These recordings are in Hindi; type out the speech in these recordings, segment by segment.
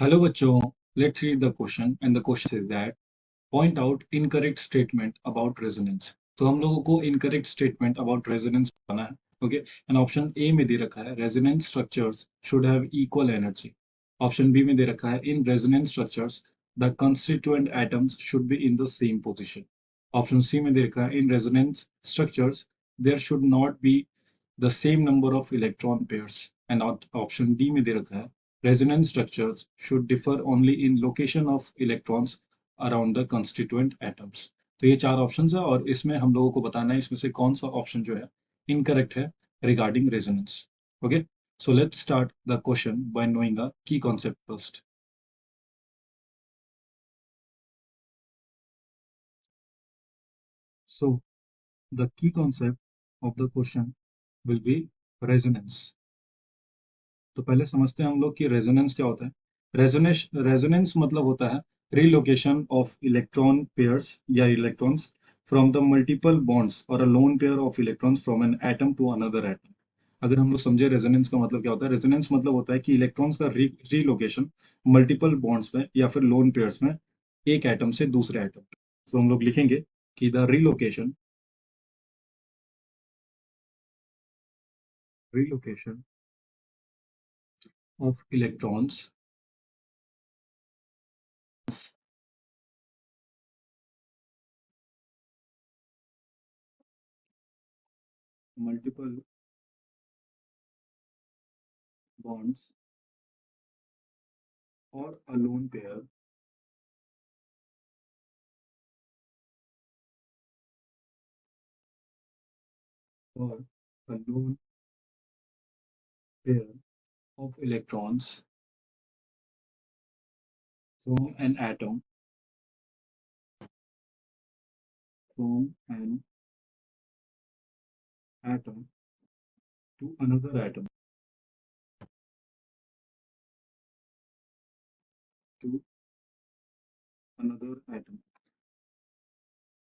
हेलो बच्चों, let's read the question and the question is that point out incorrect statement about resonance. तो हम लोगों को इनकरेक्ट स्टेटमेंट अबाउट रेजोनेंस बनाना है। ओके, एंड ऑप्शन ए में दे रखा है resonance structures should have equal energy. Option B में दे रखा है in resonance structures the constituent atoms should be in the same position. Option C में दे रखा है in resonance structures there should not B the same number of electron pairs, and option D में दे रखा है resonance structures should differ only in location of electrons around the constituent atoms। तो ये चार ऑप्शंस है और इसमें हम लोगों को बताना है इसमें से कौन सा ऑप्शन जो है इनकरेक्ट है regarding resonance. Okay, so let's start the question by knowing a key concept first. So the key concept of the question will be resonance. तो पहले समझते हैं हम लोग कि रेजोनेंस क्या होता है। रेजोनेंस रेजोनेंस मतलब होता है रिलोकेशन ऑफ इलेक्ट्रॉन पेयर्स या electrons from the multiple bonds और a lone pair of electrons from an atom to another atom. अगर हम लोग समझे रेजोनेंस का मतलब क्या होता है, रेजोनेंस मतलब होता है कि इलेक्ट्रॉन्स का रीलोकेशन मल्टीपल बॉन्ड्स में या फिर लोन पेयर्स में एक एटम से दूसरे एटम। सो हम लोग लिखेंगे कि the relocation of electrons multiple bonds और a lone pair or a lone pair of electrons from an atom from an atom to another atom to another atom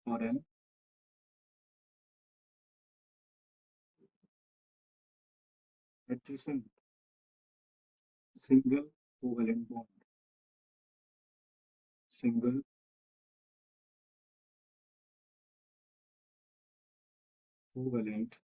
or an adjacent single covalent bond, single covalent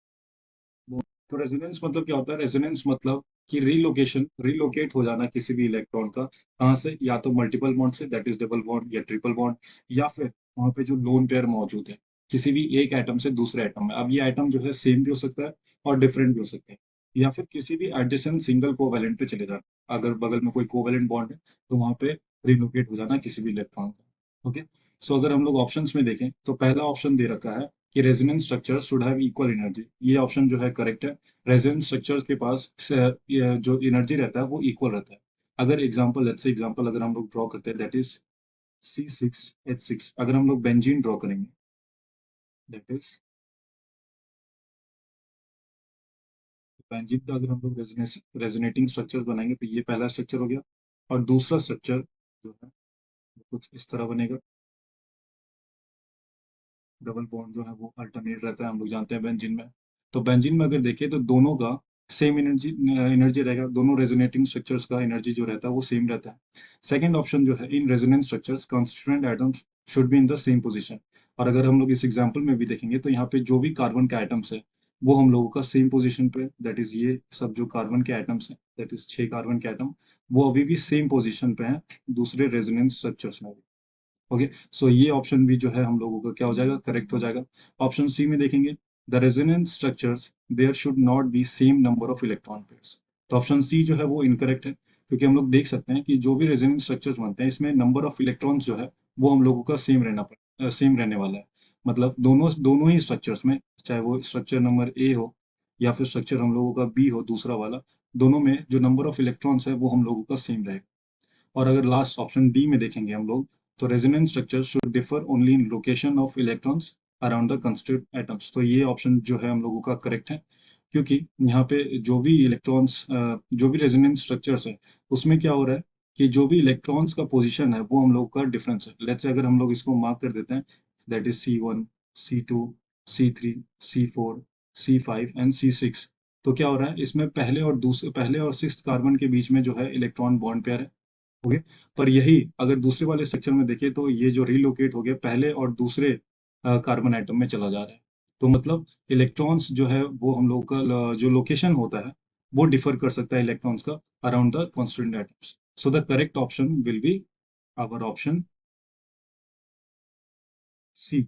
bond। तो रेजोनेंस मतलब क्या होता है, रेजोनेंस मतलब कि रिलोकेट हो जाना किसी भी इलेक्ट्रॉन का कहाँ से, या तो multiple bond say that is double bond या ट्रिपल बॉन्ड, या फिर वहां पे जो लोन पेयर मौजूद है किसी भी एक एटम से दूसरे एटम में। अब ये एटम जो है सेम भी हो सकता है और डिफरेंट भी हो सकते हैं, या फिर किसी भी एडजेसेंट सिंगल कोवेलेंट पे चले जाना। अगर बगल में कोई कोवेलेंट बॉन्ड है तो वहां पे रिलोकेट हो जाना किसी भी इलेक्ट्रॉन का। ओके, सो अगर हम लोग ऑप्शंस में देखें तो पहला ऑप्शन दे रखा है कि resonance structure should have equal energy. ये ऑप्शन जो है करेक्ट है। रेजोनेंस स्ट्रक्चर्स के पास ये जो एनर्जी रहता है वो इक्वल रहता है। अगर एग्जांपल लेट्स से एग्जांपल अगर हम लोग ड्रॉ करते हैं दैट इज C6H6। अगर हम लोग बेंजीन ड्रॉ करेंगे दैट इज बेंजीन का अगर हम लोग रेजोनेटिंग स्ट्रक्चर बनाएंगे तो ये पहला स्ट्रक्चर हो गया। और दूसरा स्ट्रक्चर जो है वो कुछ इस तरह बनेगा। डबल बॉन्ड जो है वो अल्टरनेट रहता है, हम लोग जानते हैं बेंजीन में। तो बेंजीन में अगर देखें तो दोनों का सेम एनर्जी एनर्जी रहेगा, दोनों रेजोनेटिंग स्ट्रक्चर्स का एनर्जी जो रहता है वो सेम रहता है। सेकंड ऑप्शन जो है in resonance structures constituent atoms should be in the same position. और अगर हम लोग इस एग्जांपल में भी देखेंगे तो यहाँ पे जो भी कार्बन के एटम्स है वो हम लोगों का सेम पोजीशन पे, दैट इज ये सब जो कार्बन के एटम्स हैं दैट इज 6 कार्बन के एटम, वो अभी भी सेम पोजीशन पे हैं दूसरे रेजोनेंस स्ट्रक्चर्स में भी। ओके, सो ये ऑप्शन भी जो है हम लोगों का क्या हो जाएगा, करेक्ट हो जाएगा। ऑप्शन सी में देखेंगे the resonance structures there should not be same number of electron pairs. तो ऑप्शन सी जो है वो इनकरेक्ट है, क्योंकि हम लोग देख सकते हैं कि जो भी रेजोनेंस स्ट्रक्चर्स बनते हैं इसमें नंबर ऑफ इलेक्ट्रॉन्स जो है वो हम लोगों का सेम रहने वाला है। मतलब दोनों दोनों ही स्ट्रक्चर्स में, चाहे वो स्ट्रक्चर नंबर ए हो या फिर स्ट्रक्चर हम लोगों का बी हो दूसरा वाला, दोनों में जो नंबर ऑफ इलेक्ट्रॉन्स है वो हम लोगों का सेम रहेगा। और अगर लास्ट ऑप्शन डी में देखेंगे हम लोग तो resonance structure should differ only in location of electrons around the constitute atoms. तो ये ऑप्शन जो है हम लोगों का करेक्ट है, क्योंकि यहाँ पे जो भी इलेक्ट्रॉन्स जो भी रेजोनेंस स्ट्रक्चर्स है उसमें क्या हो रहा है कि जो भी इलेक्ट्रॉन्स का पोजीशन है वो हम लोग का डिफरेंस है। लेट्स से अगर हम लोग इसको मार्क कर देते हैं that is C1, C2, C3, C4, C5 and C6। तो क्या हो रहा है इसमें पहले और सिक्स कार्बन के बीच में जो है इलेक्ट्रॉन बॉन्ड पेयर है। ओके। पर यही अगर दूसरे वाले स्ट्रक्चर में देखें तो ये जो रिलोकेट हो गया पहले और दूसरे कार्बन आइटम में चला जा रहा है। तो मतलब इलेक्ट्रॉन्स जो है वो हम लोग का जो लोकेशन होता है वो डिफर कर सकता है इलेक्ट्रॉन्स का around the constituent atoms. So the correct option will be our option C.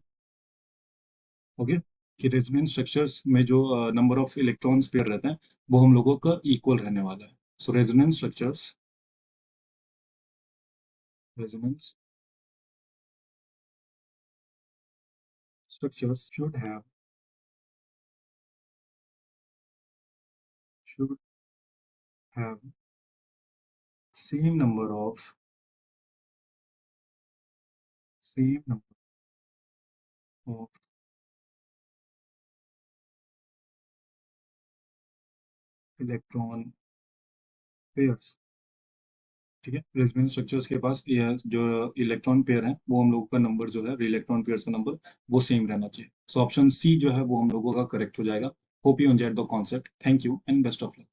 Okay. कि रेजोनेंस स्ट्रक्चर्स में जो नंबर ऑफ इलेक्ट्रॉन्स पेयर रहते हैं वो हम लोगों का इक्वल रहने वाला है। So resonance structures should have same number of same number of electron pairs. ठीक है। रेजोनेंस स्ट्रक्चर्स के पास ये जो इलेक्ट्रॉन पेयर है वो हम लोगों का नंबर जो है इलेक्ट्रॉन पेयर्स का नंबर वो सेम रहना चाहिए। सो ऑप्शन सी जो है वो हम लोगों का करेक्ट हो जाएगा। Hope you enjoyed the concept. Thank you and best of luck.